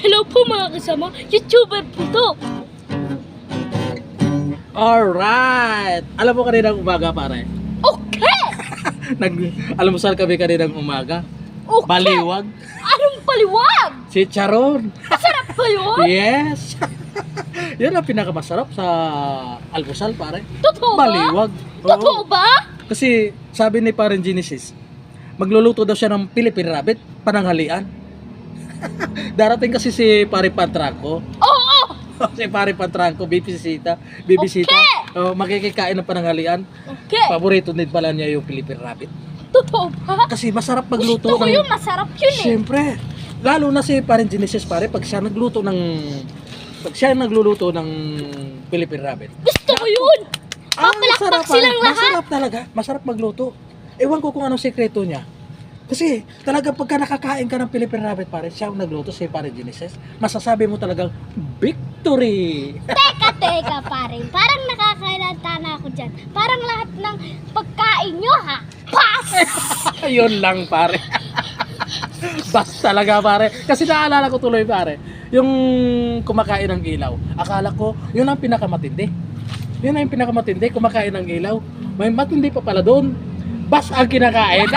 Hello po mga kasama, YouTuber po to. Alright! Alam mo kaninang umaga pare? Okay! Almusal kami kaninang umaga. Okay! Baliwag. Anong paliwag? Si Charon. Masarap ba yun? Yes! Yan ang pinakamasarap sa almusal pare. Totoo ba? Baliwag. Oo. Totoo ba? Kasi sabi ni parang Genesis, magluluto daw siya ng Philippine Rabbit pananghalian. Darating kasi si Pare Pantranco. Oo! Si Pare Pantranco, bibisita. Makikikain ng pananghalian. Okay! Paborito din pala niya yung Philippine Rabbit. Totoo ba? Kasi masarap magluto Gusto ko yun, masarap yun eh. Siyempre. Lalo na si Parang Genesis pare, pag siya nagluluto ng Philippine Rabbit. Gusto ko yun! Masarap, Papalakpak silang lahat! masarap talaga. Masarap magluto. Ewan ko kung anong sekreto niya. Kasi talaga pagka nakakain ka ng Philippine Rabbit pare, siya ang nagluto si Parang Genesis. Masasabi mo talagang victory! Teka pare, parang nakakailata na ako dyan. Parang lahat ng pagkain nyo ha, pass! Ayun lang pare. Bas talaga pare. Kasi naalala ko tuloy pare, yung kumakain ng ilaw. Akala ko, yun ang pinakamatindi. Yun ang pinakamatindi, kumakain ng ilaw. May matindi pa pala doon. Bas ang kinakain.